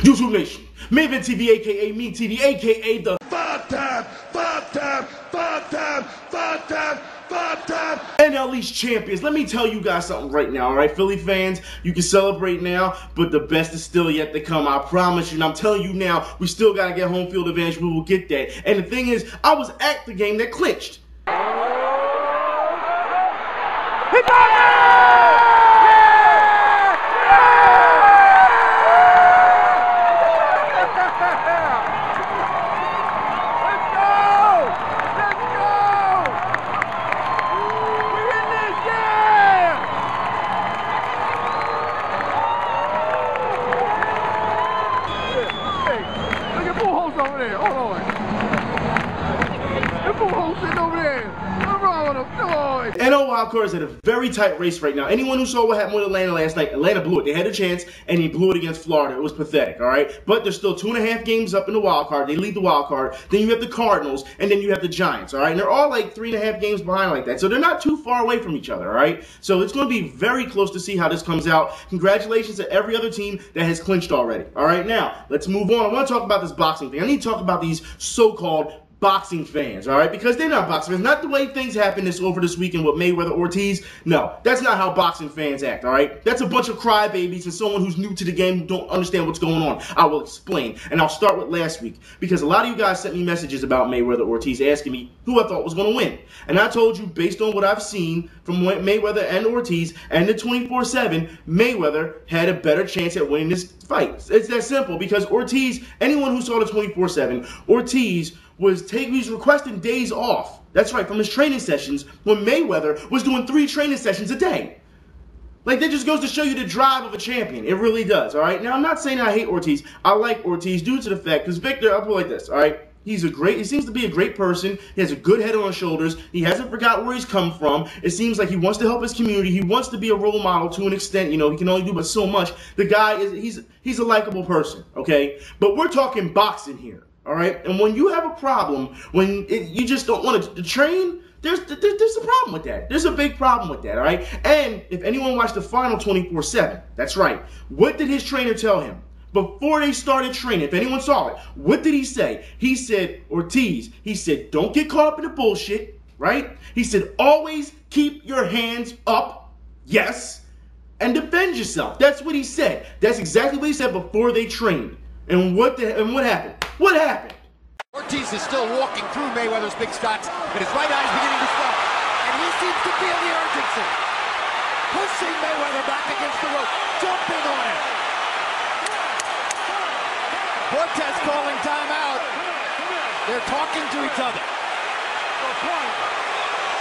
YouTube Nation, Mayweather TV, aka Me TV, aka the five-time NL East champions. Let me tell you guys something right now, alright? Philly fans, you can celebrate now, but the best is still yet to come. I promise you, and I'm telling you now, we still gotta get home field advantage. We will get that. And the thing is, I was at the game that clinched. He got it! NL wildcard is at a very tight race right now. Anyone who saw what happened with Atlanta last night, Atlanta blew it. They had a chance, and he blew it against Florida. It was pathetic, all right? But there's still 2.5 games up in the wildcard. They lead the wildcard. Then you have the Cardinals, and then you have the Giants, all right? And they're all like 3.5 games behind like that. So they're not too far away from each other, all right? So it's going to be very close to see how this comes out. Congratulations to every other team that has clinched already. All right, now, let's move on. I want to talk about this boxing thing. I need to talk about these so-called boxing fans, all right? Because they're not boxing fans. Not the way things happened over this weekend with Mayweather Ortiz. No, that's not how boxing fans act, all right? That's a bunch of crybabies and someone who's new to the game who don't understand what's going on. I will explain. And I'll start with last week. Because a lot of you guys sent me messages about Mayweather Ortiz asking me who I thought was going to win. And I told you, based on what I've seen from Mayweather and Ortiz and the 24/7, Mayweather had a better chance at winning this fight. It's that simple. Because Ortiz, anyone who saw the 24/7, Ortiz was requesting days off. That's right, from his training sessions when Mayweather was doing 3 training sessions a day. Like, that just goes to show you the drive of a champion. It really does, all right? Now, I'm not saying I hate Ortiz. I like Ortiz due to the fact, because Victor, I'll put it like this, all right? He seems to be a great person. He has a good head on his shoulders. He hasn't forgotten where he's come from. It seems like he wants to help his community. He wants to be a role model to an extent. You know, he can only do but so much. The guy he's a likable person, okay? But we're talking boxing here. All right, and when you have a problem, when you just don't want to train, there's a problem with that. There's a big problem with that, all right? And if anyone watched the final 24/7, that's right. What did his trainer tell him before they started training? If anyone saw it, what did he say? He said, Ortiz, he said, don't get caught up in the bullshit, right? He said, always keep your hands up, yes, and defend yourself. That's what he said. That's exactly what he said before they trained. And what happened? What happened? Ortiz is still walking through Mayweather's big stocks, but his right eye is beginning to swell. And he seems to feel the urgency. Pushing Mayweather back against the rope, jumping on him. Ortiz calling timeout. They're talking to each other.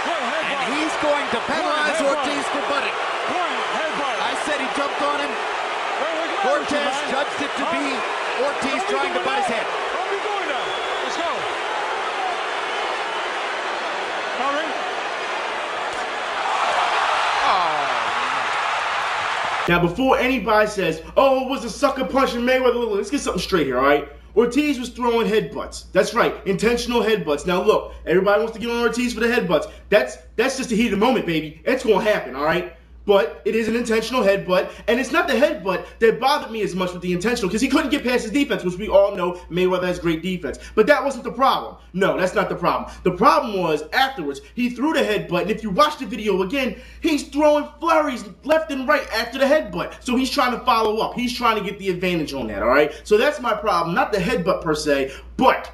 And he's going to penalize Ortiz for butting. I said he jumped on him. Ortiz judged it to be Ortiz trying to butt his head. Where are we going now? Let's go. Hurry. Oh. Now, before anybody says, oh, it was a sucker punch in Mayweather, let's get something straight here, all right? Ortiz was throwing headbutts. That's right, intentional headbutts. Now, look, everybody wants to get on Ortiz for the headbutts. That's just the heat of the moment, baby. It's going to happen, all right? But it is an intentional headbutt, and it's not the headbutt that bothered me as much with the intentional, because he couldn't get past his defense, which we all know Mayweather has great defense. But that wasn't the problem. No, that's not the problem. The problem was, afterwards, he threw the headbutt, and if you watch the video again, he's throwing flurries left and right after the headbutt. So he's trying to follow up. He's trying to get the advantage on that, all right? So that's my problem, not the headbutt per se, but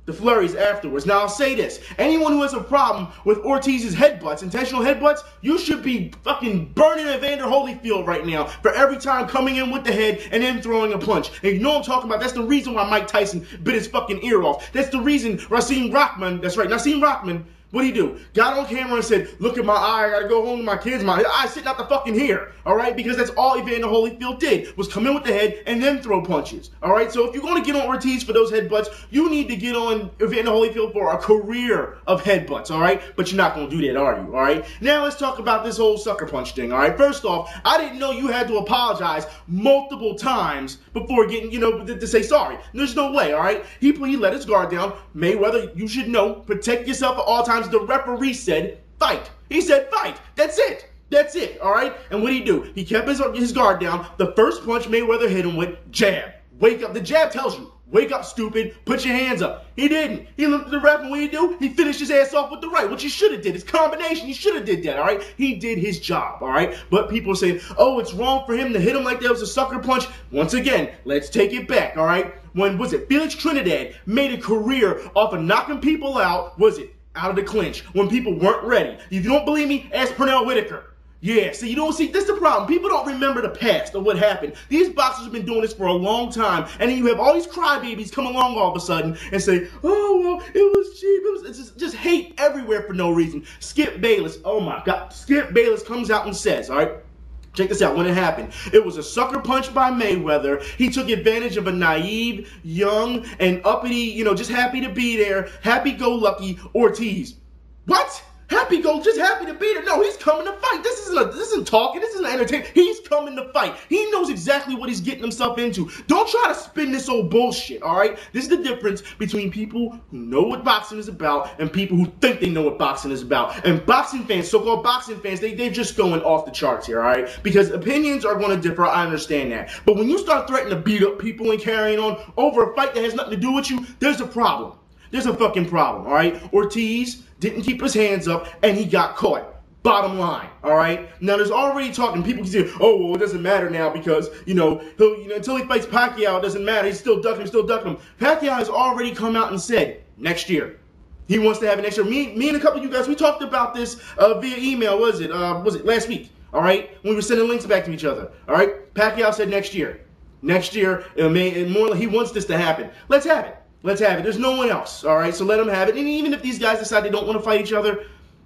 the flurries afterwards. Now, I'll say this. Anyone who has a problem with Ortiz's headbutts, intentional headbutts, you should be fucking burning Evander Holyfield right now for every time coming in with the head and then throwing a punch. And you know what I'm talking about? That's the reason why Mike Tyson bit his fucking ear off. That's the reason Nassim Rockman, that's right, Nassim Rockman, what'd he do? Got on camera and said, look at my eye, I gotta go home to my kids, my eye's sitting out the fucking here, all right? Because that's all Evander Holyfield did, was come in with the head and then throw punches, all right? So if you're gonna get on Ortiz for those headbutts, you need to get on Evander Holyfield for a career of headbutts, all right? But you're not gonna do that, are you, all right? Now let's talk about this whole sucker punch thing, all right? First off, I didn't know you had to apologize multiple times before getting, to say sorry. There's no way, all right? He let his guard down. Mayweather, you should know, protect yourself at all times. The referee said, fight. He said, fight. That's it. That's it, all right? And what did he do? He kept his guard down. The first punch Mayweather hit him with, jab. Wake up. The jab tells you, wake up, stupid. Put your hands up. He didn't. He looked at the ref, and what did he do? He finished his ass off with the right, which he should have did. His combination, he should have did that, all right? He did his job, all right? But people are saying, oh, it's wrong for him to hit him like that was a sucker punch. Once again, let's take it back, all right? When, Felix Trinidad made a career off of knocking people out, out of the clinch, when people weren't ready. If you don't believe me, ask Pernell Whitaker. Yeah, so you don't see, this is the problem. People don't remember the past of what happened. These boxers have been doing this for a long time, and then you have all these crybabies come along all of a sudden and say, oh, well, it was cheap. It's just hate everywhere for no reason. Skip Bayless, oh my God. Skip Bayless comes out and says, all right, check this out, when it happened. It was a sucker punch by Mayweather. He took advantage of a naive, young, and uppity, just happy to be there, happy-go-lucky Ortiz. What? Just happy to be there. No, he's coming to fight. This isn't talking. This isn't entertainment. He's coming to fight. He knows exactly what he's getting himself into. Don't try to spin this old bullshit, all right? This is the difference between people who know what boxing is about and people who think they know what boxing is about. And boxing fans, so-called boxing fans, they're just going off the charts here, all right? Because opinions are going to differ. I understand that. But when you start threatening to beat up people and carrying on over a fight that has nothing to do with you, there's a problem. There's a fucking problem, all right? Ortiz didn't keep his hands up, and he got caught. Bottom line, all right? Now, there's already talking. People can say, oh, well, it doesn't matter now because, he'll, until he fights Pacquiao, it doesn't matter. He's still ducking him. Pacquiao has already come out and said, next year. He wants to have it next year. Me and a couple of you guys, we talked about this via email, was it last week, all right? When we were sending links back to each other, all right? Pacquiao said next year. Next year, he wants this to happen. Let's have it. Let's have it. There's no one else, all right? So let them have it. And even if these guys decide they don't want to fight each other,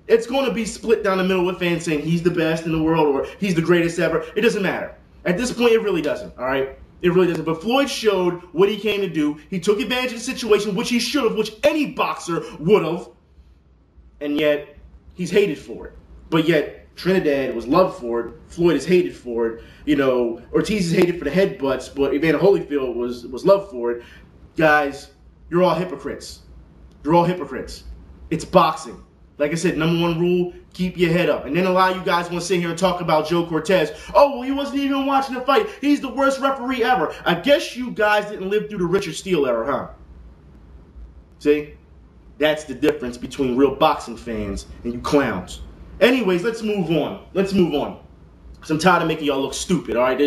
it's going to be split down the middle with fans saying he's the best in the world or he's the greatest ever. It doesn't matter. At this point, it really doesn't, all right? It really doesn't. But Floyd showed what he came to do. He took advantage of the situation, which he should have, which any boxer would have. And yet, he's hated for it. But yet, Trinidad was loved for it. Floyd is hated for it. Ortiz is hated for the headbutts, but Evander Holyfield was loved for it. Guys, you're all hypocrites. You're all hypocrites. It's boxing. Like I said, number one rule, keep your head up. And then a lot of you guys want to sit here and talk about Joe Cortez. Oh, well, he wasn't even watching the fight. He's the worst referee ever. I guess you guys didn't live through the Richard Steele era, huh? See? That's the difference between real boxing fans and you clowns. Anyways, let's move on. Let's move on. Because I'm tired of making y'all look stupid, all right?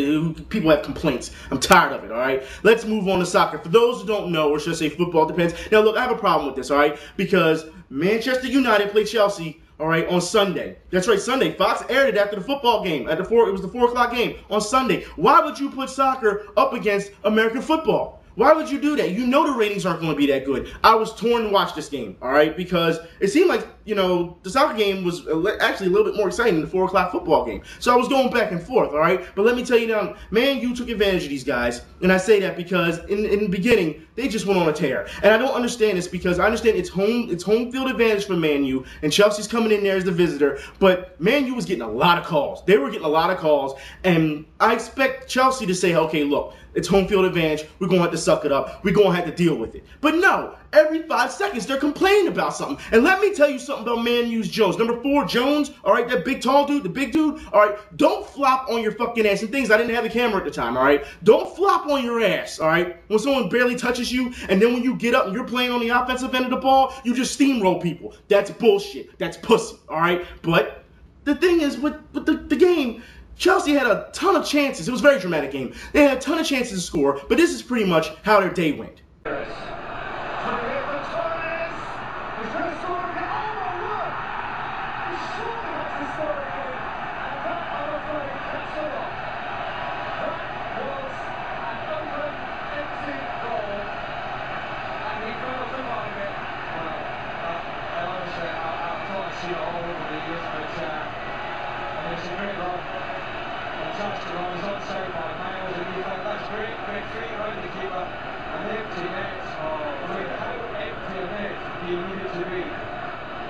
People have complaints. I'm tired of it, all right? Let's move on to soccer. For those who don't know, or should I say football, depends. Now, look, I have a problem with this, all right? Because Manchester United played Chelsea, all right, on Sunday. That's right, Sunday. Fox aired it after the football game. It was the 4 o'clock game on Sunday. Why would you put soccer up against American football? Why would you do that? You know the ratings aren't going to be that good. I was torn to watch this game, all right, because it seemed like, the soccer game was actually a little bit more exciting than the 4 o'clock football game. So I was going back and forth, all right? But let me tell you now, Man U took advantage of these guys, and I say that because in the beginning, they just went on a tear. And I don't understand this because I understand it's home field advantage for Man U, and Chelsea's coming in there as the visitor, but Man U was getting a lot of calls. They were getting a lot of calls, and I expect Chelsea to say, okay, look, it's home field advantage. We're going to have to suck it up. We're going to have to deal with it. But no, every 5 seconds they're complaining about something. And let me tell you something about Man U's Jones. Number 4, Jones, all right, that big tall dude, the big dude, all right, don't flop on your fucking ass. And things, I didn't have the camera at the time, all right? Don't flop on your ass, all right? When someone barely touches you, and then when you get up and you're playing on the offensive end of the ball, you just steamroll people. That's bullshit. That's pussy, all right? But the thing is, with the game, Chelsea had a ton of chances. It was a very dramatic game. They had a ton of chances to score, but this is pretty much how their day went.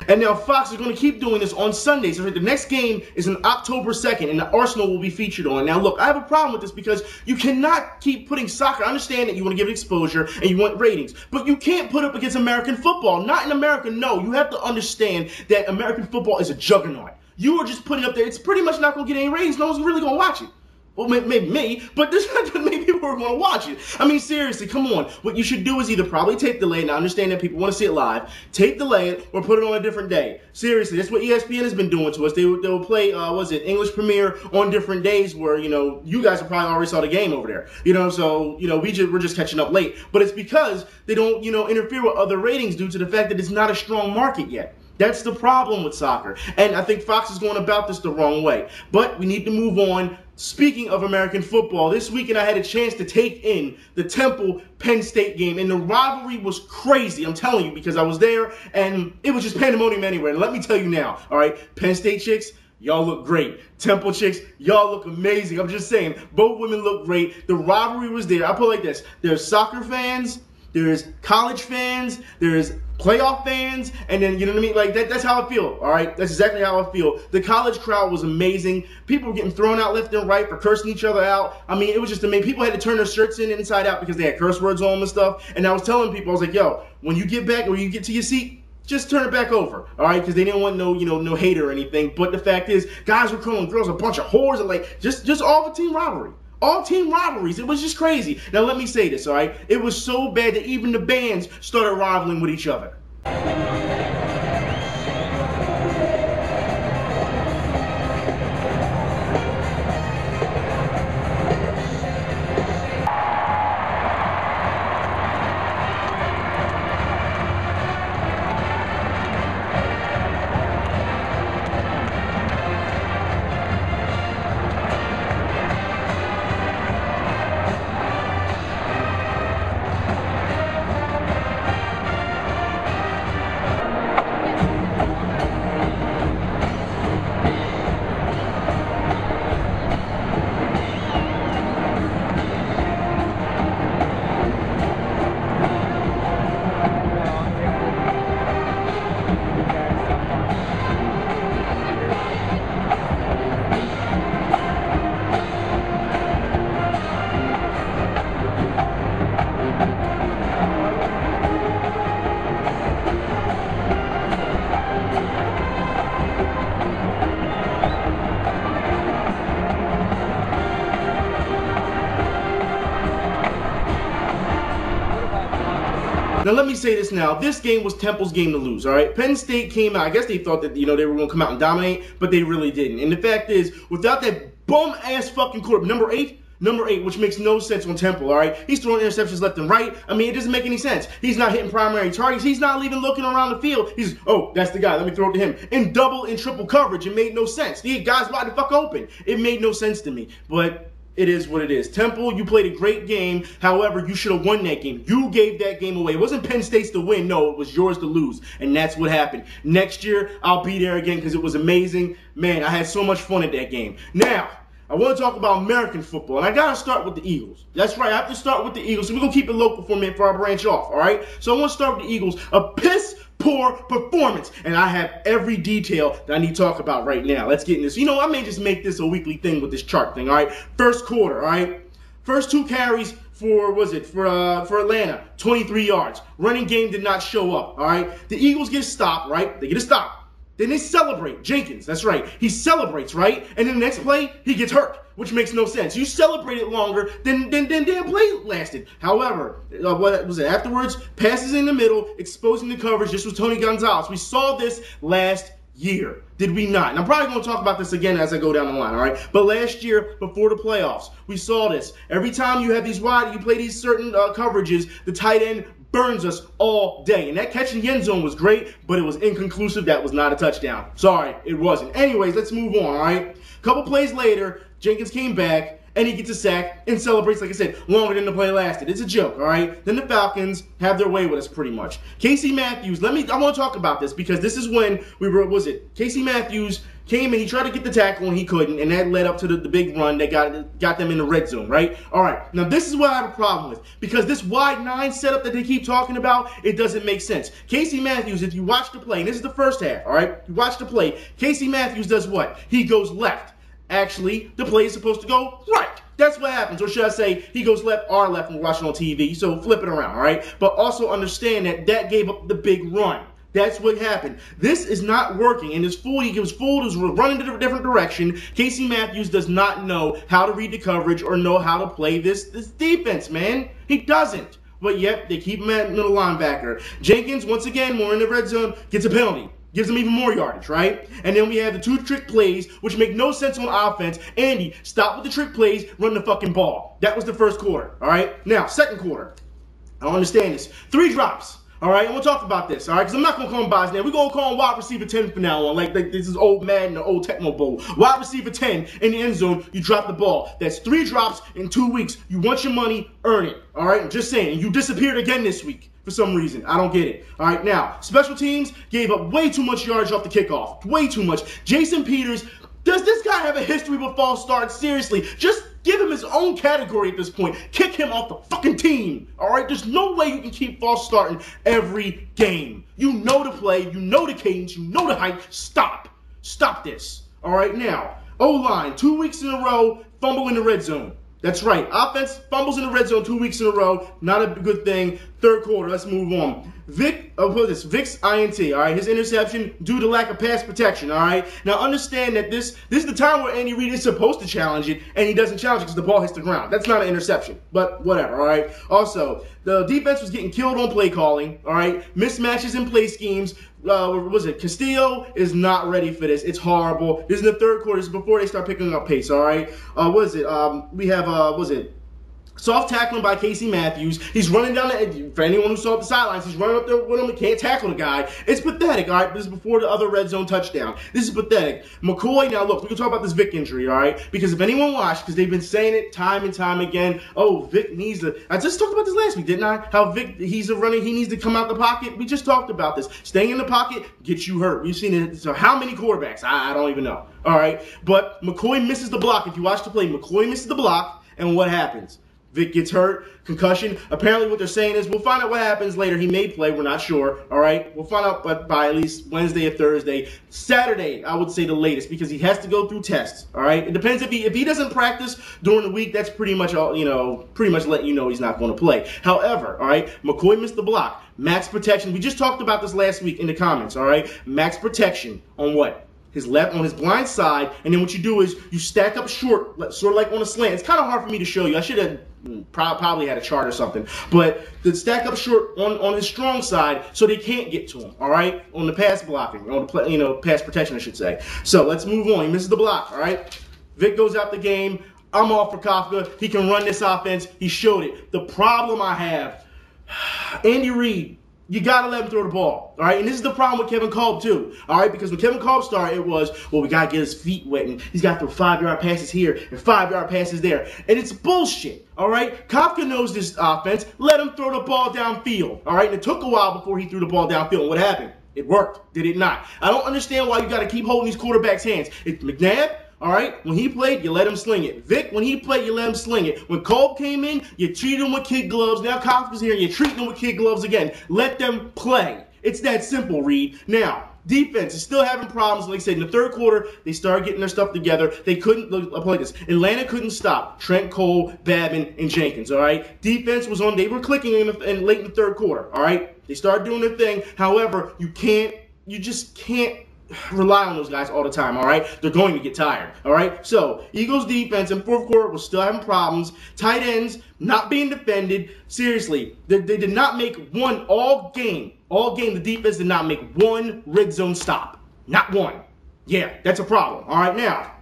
And now Fox is going to keep doing this on Sundays. The next game is on October 2nd, and the Arsenal will be featured on. Now, look, I have a problem with this because you cannot keep putting soccer. I understand that you want to give it exposure and you want ratings, but you can't put it up against American football. Not in America, no. You have to understand that American football is a juggernaut. you are just putting up there. It's pretty much not going to get any ratings. No one's really going to watch it. Well, maybe me, but this maybe people are going to watch it. I mean, seriously, come on. What you should do is either probably tape delay, and I understand that people want to see it live, tape delay it, or put it on a different day. Seriously, that's what ESPN has been doing to us. They'll play, English Premier on different days where, you guys have probably already saw the game over there. So, we're just catching up late. But it's because they don't, interfere with other ratings due to the fact that it's not a strong market yet. That's the problem with soccer. And I think Fox is going about this the wrong way. But we need to move on. Speaking of American football, this weekend I had a chance to take in the Temple Penn State game, and the rivalry was crazy. I'm telling you, because I was there, and it was just pandemonium anywhere. And let me tell you now, all right, Penn State chicks, y'all look great. Temple chicks, y'all look amazing. I'm just saying, both women look great. The rivalry was there. I put it like this. There's soccer fans, there's college fans, there's playoff fans, and then, you know what I mean? Like, that's how I feel, all right? That's exactly how I feel. The college crowd was amazing. People were getting thrown out left and right for cursing each other out. I mean, it was just amazing. People had to turn their shirts inside out because they had curse words on them and stuff. And I was telling people, I was like, yo, when you get back or you get to your seat, just turn it back over, all right? Because they didn't want no hate or anything. But the fact is, guys were calling girls a bunch of whores, and like, just all the team rivalry. All team rivalries. It was just crazy. Now, let me say this, all right? It was so bad that even the bands started rivaling with each other. Now, let me say this now. This game was Temple's game to lose, all right? Penn State came out. I guess they thought that, they were going to come out and dominate, but they really didn't. And the fact is, without that bum-ass fucking quarterback, number 8, which makes no sense on Temple, all right? He's throwing interceptions left and right. I mean, it doesn't make any sense. He's not hitting primary targets. He's not even looking around the field. He's, oh, that's the guy. Let me throw it to him. In double and triple coverage, it made no sense. The guy's wide the fuck open. It made no sense to me. But it is what it is. Temple, you played a great game. However, you should have won that game. You gave that game away. It wasn't Penn State's to win. No, it was yours to lose. And that's what happened. Next year, I'll be there again because it was amazing. Man, I had so much fun at that game. Now, I want to talk about American football, and I got to start with the Eagles. That's right, I have to start with the Eagles. So we're going to keep it local for a minute before I branch off, all right? So I want to start with the Eagles. A piss-poor performance, and I have every detail that I need to talk about right now. Let's get in this. I may just make this a weekly thing with this chart thing, all right? First quarter, all right? First 2 carries for Atlanta, 23 yards. Running game did not show up, all right? The Eagles get a stop, right? They get a stop. Then they celebrate. Jenkins, that's right. He celebrates, right? And then the next play, he gets hurt, which makes no sense. You celebrated longer than damn play lasted. However, what was it afterwards? Passes in the middle, exposing the coverage. This was Tony Gonzalez. We saw this last year, did we not? And I'm probably going to talk about this again as I go down the line, all right? But last year, before the playoffs, we saw this. Every time you have these wide, you play these certain coverages, the tight end burns us all day. And that catch in the end zone was great, but it was inconclusive. That was not a touchdown. Sorry, it wasn't. Anyways, let's move on, all right? A couple plays later, Jenkins came back, and he gets a sack and celebrates, like I said, longer than the play lasted. It's a joke, all right? Then the Falcons have their way with us pretty much. Casey Matthews, I want to talk about this because this is when Casey Matthews came and he tried to get the tackle and he couldn't, and that led up to the big run that got them in the red zone, right? All right, now this is what I have a problem with because this wide 9 setup that they keep talking about, it doesn't make sense. Casey Matthews, if you watch the play, and this is the first half, all right? You watch the play, Casey Matthews does what? He goes left. Actually, the play is supposed to go right. That's what happens. Or should I say, he goes left, our left, when we're watching on TV. So flip it around, all right? But also understand that gave up the big run. That's what happened. This is not working, and he was fooled, he was running in a different direction. Casey Matthews does not know how to read the coverage or know how to play this defense, man. He doesn't. But yet, they keep him at middle linebacker. Jenkins, once again, more in the red zone, gets a penalty. Gives him even more yardage, right? And then we have the 2 trick plays, which make no sense on offense. Andy, stop with the trick plays, run the fucking ball. That was the first quarter, all right? Now, second quarter. I don't understand this. 3 drops. All right, and we'll talk about this, all right? Because I'm not going to call him by his name. We're going to call him wide receiver 10 from now on, like this is old Madden, the old Tecmo Bowl. Wide receiver 10 in the end zone, you drop the ball. That's 3 drops in 2 weeks. You want your money, earn it, all right? I'm just saying, you disappeared again this week for some reason. I don't get it. All right, now, special teams gave up way too much yardage off the kickoff. Way too much. Jason Peters, does this guy have a history with false starts? Seriously, just give him his own category at this point. Kick him off the fucking team. All right? There's no way you can keep false starting every game. You know the play. You know the cadence. You know the height. Stop. Stop this. All right? Now, O-line, 2 weeks in a row, fumble in the red zone. That's right. Offense fumbles in the red zone 2 weeks in a row. Not a good thing. Third quarter. Let's move on. Vic's INT, all right? His interception due to lack of pass protection, all right? Now, understand that this is the time where Andy Reid is supposed to challenge it, and he doesn't challenge it because the ball hits the ground. That's not an interception, but whatever, all right? Also, the defense was getting killed on play calling, all right? Mismatches in play schemes. What was it? Castillo is not ready for this. It's horrible. This is the third quarter. This is before they start picking up pace, all right? We have, soft tackling by Casey Matthews. He's running down the, for anyone who saw the sidelines, he's running up there with him and can't tackle the guy. It's pathetic, all right? This is before the other red zone touchdown. This is pathetic. McCoy, now look, we can talk about this Vic injury, all right? Because if anyone watched, because they've been saying it time and time again, oh, Vic needs to, I just talked about this last week, didn't I? How Vic, he's a runner, he needs to come out the pocket. We just talked about this. Staying in the pocket gets you hurt. We've seen it. So how many quarterbacks? I don't even know, all right? But McCoy misses the block. If you watch the play, McCoy misses the block, and what happens? Vic gets hurt, concussion. Apparently what they're saying is we'll find out what happens later. He may play. We're not sure. All right? We'll find out by at least Wednesday or Thursday. Saturday, I would say the latest because he has to go through tests. All right? It depends if he doesn't practice during the week, that's pretty much all, pretty much letting you know he's not going to play. However, all right, McCoy missed the block. Max protection. We just talked about this last week in the comments, all right? Max protection on what? His left, on his blind side, and then what you do is you stack up short, sort of like on a slant. It's kind of hard for me to show you. I should have probably had a chart or something. But the stack up short on his strong side so they can't get to him, all right? On the pass blocking, on the pass protection, I should say. So let's move on. He misses the block, all right? Vic goes out the game. I'm off for Kafka. He can run this offense. He showed it. The problem I have, Andy Reid, you got to let him throw the ball, all right? And this is the problem with Kevin Kolb, too, all right? Because when Kevin Kolb started, it was, well, we got to get his feet wet, and he's got to throw 5-yard passes here and 5-yard passes there. And it's bullshit, all right? Kafka knows this offense. Let him throw the ball downfield, all right? And it took a while before he threw the ball downfield. And what happened? It worked. Did it not? I don't understand why you got to keep holding these quarterbacks' hands. It's McNabb. All right, when he played, you let him sling it. Vic, when he played, you let him sling it. When Kolb came in, you treated him with kid gloves. Now Kafka's here, and you're treating him with kid gloves again. Let them play. It's that simple, Reed. Now, defense is still having problems. Like I said, in the third quarter, they started getting their stuff together. They couldn't, I'll play this. Atlanta couldn't stop Trent Cole, Babin, and Jenkins, all right? Defense was on, they were clicking in late in the third quarter, all right? They started doing their thing. However, you just can't rely on those guys all the time, all right? They're going to get tired, all right? So, Eagles defense in fourth quarter was still having problems. Tight ends not being defended. Seriously, they did not make one all game, the defense did not make one red zone stop. Not one. Yeah, that's a problem, all right? Now,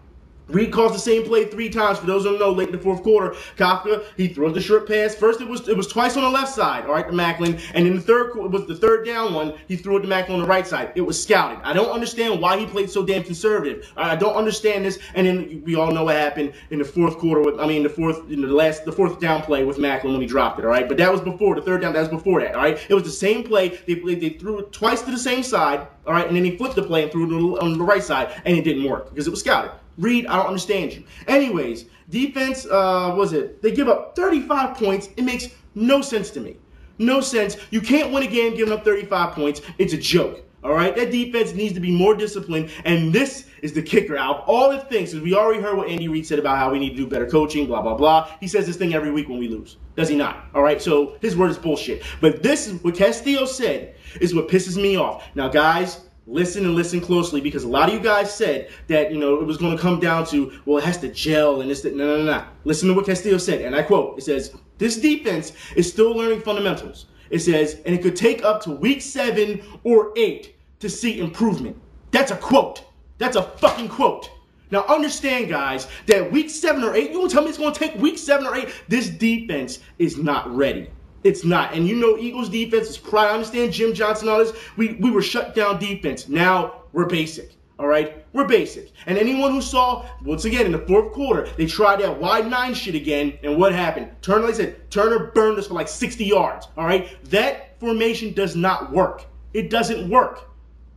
Reed calls the same play 3 times. For those who don't know, late in the fourth quarter, Kafka, he throws the short pass. First, it was twice on the left side, all right, to Macklin. And in the third quarter, it was the third down one, he threw it to Macklin on the right side. It was scouted. I don't understand why he played so damn conservative. I don't understand this. And then we all know what happened in the fourth quarter with, the fourth down play with Macklin when he dropped it, all right? But that was before, the third down, that was before that, all right? It was the same play. They threw it twice to the same side, all right? And then he flipped the play and threw it on the right side, and it didn't work because it was scouted. Reed, I don't understand you. Anyways, defense, they give up 35 points. It makes no sense to me. No sense. You can't win a game giving up 35 points. It's a joke. All right? That defense needs to be more disciplined, and this is the kicker. Out of all the things, because we already heard what Andy Reid said about how we need to do better coaching, blah, blah, blah. He says this thing every week when we lose. Does he not? All right, so his word is bullshit. But this is what Castillo said is what pisses me off. Now, guys, listen and listen closely, because a lot of you guys said that, you know, it was going to come down to, well, it has to gel and this, that. No. Listen to what Castillo said, and I quote. It says, this defense is still learning fundamentals. It says, and it could take up to week 7 or 8 to see improvement. That's a quote. That's a fucking quote. Now, understand, guys, that week 7 or 8, you gonna tell me it's going to take week 7 or 8? This defense is not ready. It's not. And you know Eagles defense is pride. I understand Jim Johnson, all this. We were shut down defense. Now we're basic. All right? We're basic. And anyone who saw, once again, in the fourth quarter, they tried that wide 9 shit again. And what happened? Turner, like I said, Turner burned us for like 60 yards. All right? That formation does not work. It doesn't work.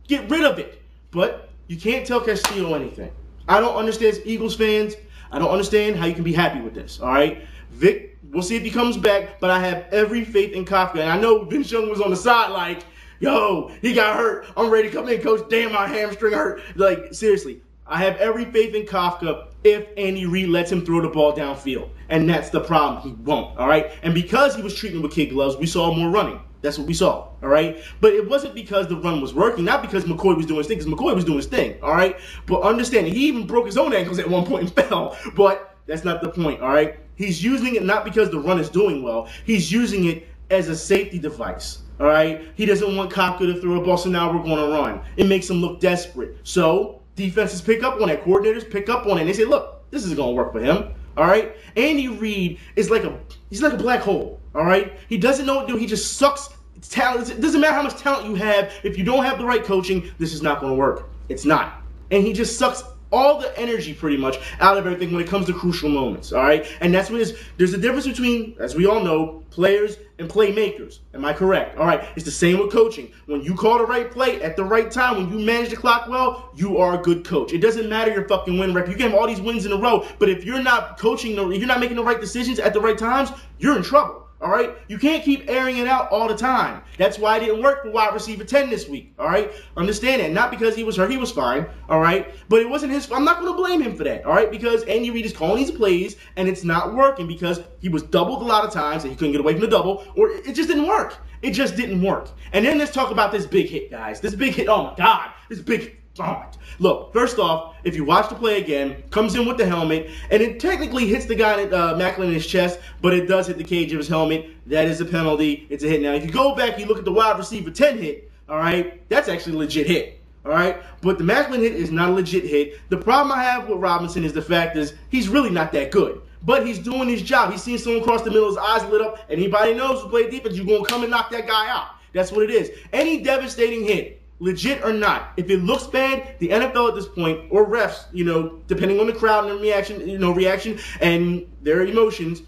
Get rid of it. But you can't tell Castillo anything. I don't understand, as Eagles fans. I don't understand how you can be happy with this. All right? Vic, we'll see if he comes back, but I have every faith in Kafka. And I know Vince Young was on the side like, yo, he got hurt. I'm ready to come in, coach. Damn, my hamstring hurt. Like, seriously, I have every faith in Kafka if Andy Reid lets him throw the ball downfield. And that's the problem. He won't, all right? And because he was treating with kid gloves, we saw more running. That's what we saw, all right? But it wasn't because the run was working, not because McCoy was doing his thing, because McCoy was doing his thing, all right? But understand, he even broke his own ankles at one point and fell. But that's not the point, all right? He's using it not because the run is doing well. He's using it as a safety device, all right? He doesn't want Kafka to throw a ball, so now we're going to run. It makes him look desperate. So defenses pick up on that. Coordinators pick up on it. And they say, look, this isn't going to work for him, all right? Andy Reid is like he's like a black hole, all right? He doesn't know what to do. He just sucks talent. It doesn't matter how much talent you have. If you don't have the right coaching, this is not going to work. It's not. And he just sucks all the energy pretty much out of everything when it comes to crucial moments, all right? And that's what it is. There's a difference between, as we all know, players and playmakers. Am I correct? All right, it's the same with coaching. When you call the right play at the right time, when you manage the clock well, you are a good coach. It doesn't matter your fucking win record. You can have all these wins in a row, but if you're not coaching, if you're not making the right decisions at the right times, you're in trouble. All right? You can't keep airing it out all the time. That's why it didn't work for wide receiver 10 this week. All right? Understand that. Not because he was hurt. He was fine. All right? But it wasn't his. I'm not going to blame him for that. All right? Because Andy Reid is calling these plays, and it's not working because he was doubled a lot of times, and he couldn't get away from the double, or it just didn't work. It just didn't work. And then let's talk about this big hit, guys. This big hit. Oh, my God. This big hit. Oh, look, first off, if you watch the play again, comes in with the helmet, and it technically hits the guy, Macklin, in his chest, but it does hit the cage of his helmet. That is a penalty. It's a hit. Now, if you go back, you look at the wide receiver 10 hit, all right, that's actually a legit hit, all right? But the Macklin hit is not a legit hit. The problem I have with Robinson is the fact is he's really not that good. But he's doing his job. He's seeing someone cross the middle, his eyes lit up. Anybody knows who played defense, you're going to come and knock that guy out. That's what it is. Any devastating hit, legit or not, if it looks bad, the NFL at this point, or refs, you know, depending on the crowd and the reaction and their emotions,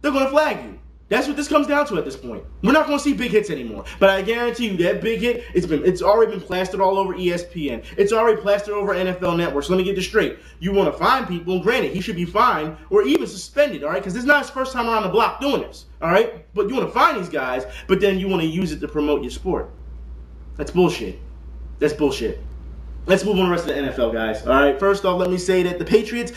they're going to flag you. That's what this comes down to at this point. We're not going to see big hits anymore. But I guarantee you that big hit, it's already been plastered all over ESPN. It's already plastered over NFL Network. So let me get this straight. You want to fine people, and granted, he should be fined or even suspended, all right? Because this is not his first time around the block doing this, all right? But you want to fine these guys, but then you want to use it to promote your sport. That's bullshit. That's bullshit. Let's move on to the rest of the NFL, guys. All right, first off, let me say that the Patriots,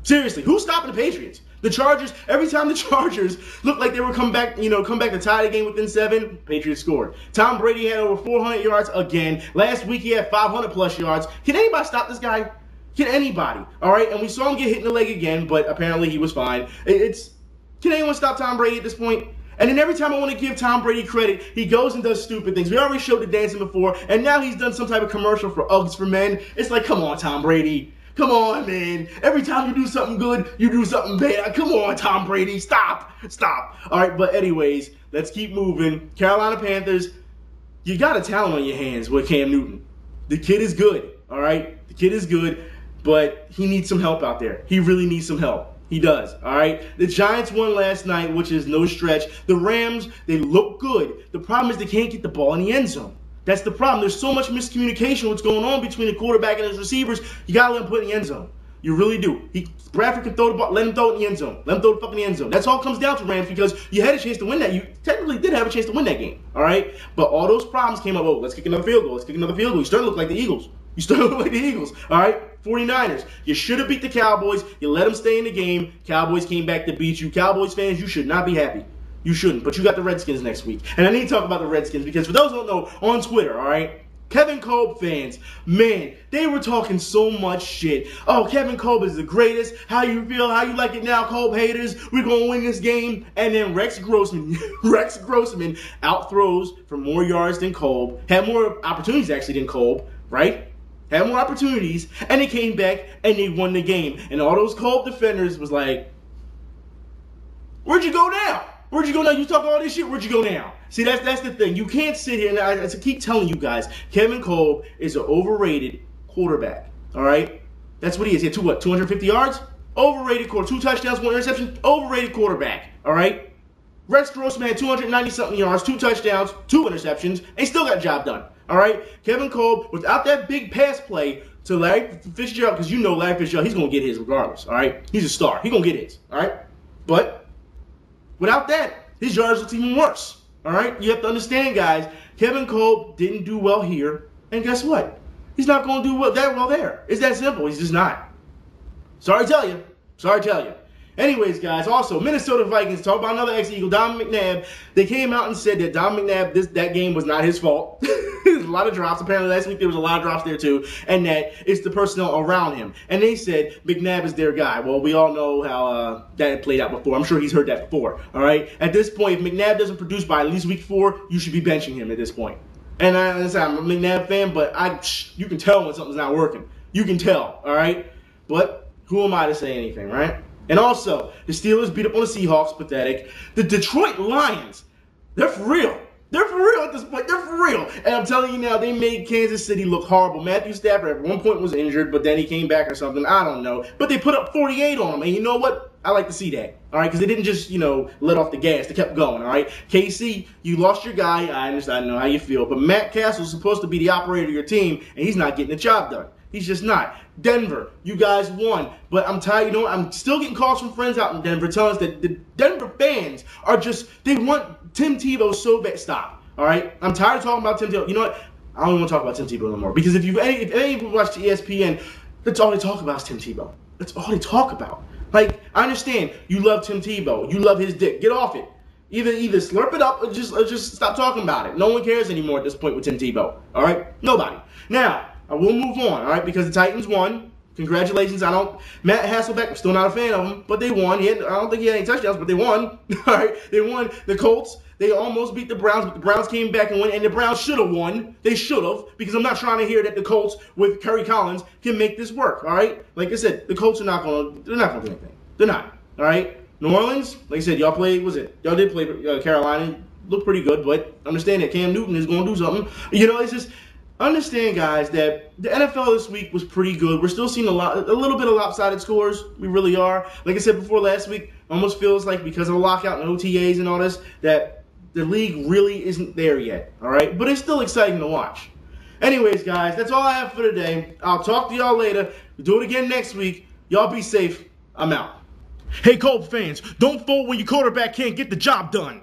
seriously, who's stopping the Patriots? The Chargers, every time the Chargers looked like they were come back to tie the game within 7, Patriots scored. Tom Brady had over 400 yards again. Last week he had 500-plus yards. Can anybody stop this guy? Can anybody? All right, and we saw him get hit in the leg again, but apparently he was fine. Can anyone stop Tom Brady at this point? And then every time I want to give Tom Brady credit, he goes and does stupid things. We already showed the dancing before, and now he's done some type of commercial for Uggs for Men. It's like, come on, Tom Brady. Come on, man. Every time you do something good, you do something bad. Come on, Tom Brady. Stop. Stop. All right, but anyways, let's keep moving. Carolina Panthers, you got a talent on your hands with Cam Newton. The kid is good, all right? The kid is good, but he needs some help out there. He really needs some help. He does, all right? The Giants won last night, which is no stretch. The Rams, they look good. The problem is they can't get the ball in the end zone. That's the problem. There's so much miscommunication what's going on between the quarterback and his receivers. You got to let him put it in the end zone. You really do. Bradford can throw the ball. Let him throw it in the end zone. Let him throw the fucking end zone. That's all it comes down to, Rams, because you had a chance to win that. You technically did have a chance to win that game, all right? But all those problems came up. Oh, let's kick another field goal. Let's kick another field goal. You're starting to look like the Eagles. You still look like the Eagles, all right? 49ers, you should have beat the Cowboys. You let them stay in the game. Cowboys came back to beat you. Cowboys fans, you should not be happy. You shouldn't, but you got the Redskins next week. And I need to talk about the Redskins because for those who don't know, on Twitter, all right, Kevin Kolb fans, man, they were talking so much shit. Oh, Kevin Kolb is the greatest. How you feel? How you like it now, Kolb haters? We're going to win this game. And then Rex Grossman outthrows for more yards than Kolb. Had more opportunities, actually, than Kolb, right? Had more opportunities. And they came back and they won the game. And all those Kolb defenders was like, where'd you go now? Where'd you go now? You talk all this shit. Where'd you go now? See, that's the thing. You can't sit here and I keep telling you guys, Kevin Kolb is an overrated quarterback. All right? That's what he is. He had 250 yards? Overrated quarterback. 2 touchdowns, 1 interception. Overrated quarterback. All right? Rex Grossman had 290-something yards, 2 touchdowns, 2 interceptions, and he still got the job done. All right? Kevin Kolb, without that big pass play to Larry Fitzgerald, because you know Larry Fitzgerald, he's going to get his regardless. All right? He's a star. He's going to get his. All right? But without that, his yards look even worse. All right? You have to understand, guys, Kevin Kolb didn't do well here. And guess what? He's not going to do that well there. It's that simple. He's just not. Sorry to tell you. Sorry to tell you. Anyways, guys, also, Minnesota Vikings, talk about another ex-Eagle, Don McNabb. They came out and said that Don McNabb, that game was not his fault. There's a lot of drops. Apparently, last week there was a lot of drops there, too. And that it's the personnel around him. And they said McNabb is their guy. Well, we all know how that had played out before. I'm sure he's heard that before. All right? At this point, if McNabb doesn't produce by at least week 4, you should be benching him at this point. And I'm a McNabb fan, but you can tell when something's not working. You can tell, all right? But who am I to say anything, right? And also, the Steelers beat up on the Seahawks, pathetic. The Detroit Lions, they're for real. They're for real at this point. They're for real. And I'm telling you now, they made Kansas City look horrible. Matthew Stafford at one point was injured, but then he came back or something. I don't know. But they put up 48 on him. And you know what? I like to see that. All right? Because they didn't just, let off the gas. They kept going. All right? KC, you lost your guy. I understand. I know how you feel. But Matt Castle's supposed to be the operator of your team, and he's not getting the job done. He's just not. Denver, you guys won. But I'm tired. I'm still getting calls from friends out in Denver telling us that the Denver fans are just, they want Tim Tebow so bad. Stop. All right? I'm tired of talking about Tim Tebow. You know what? I don't even want to talk about Tim Tebow no more. Because if any of you watch the ESPN, that's all they talk about is Tim Tebow. That's all they talk about. Like, I understand you love Tim Tebow. You love his dick. Get off it. Either slurp it up or just stop talking about it. No one cares anymore at this point with Tim Tebow. All right? Nobody. Now, I will move on, all right, because the Titans won. Congratulations. Matt Hasselbeck, I'm still not a fan of him, but they won. I don't think he had any touchdowns, but they won. All right, they won. The Colts, they almost beat the Browns, but the Browns came back and won, and the Browns should have won. They should have, because I'm not trying to hear that the Colts with Kerry Collins can make this work, all right? Like I said, the Colts are not going to do anything. They're not, all right? New Orleans, like I said, y'all did play Carolina. Looked pretty good, but understand that Cam Newton is going to do something. It's just, understand, guys, that the NFL this week was pretty good. We're still seeing a little bit of lopsided scores. We really are. Like I said before last week, almost feels like because of the lockout and OTAs and all this, that the league really isn't there yet, all right? But it's still exciting to watch. Anyways, guys, that's all I have for today. I'll talk to y'all later. We'll do it again next week. Y'all be safe. I'm out. Hey, Colts fans, don't fold when your quarterback can't get the job done.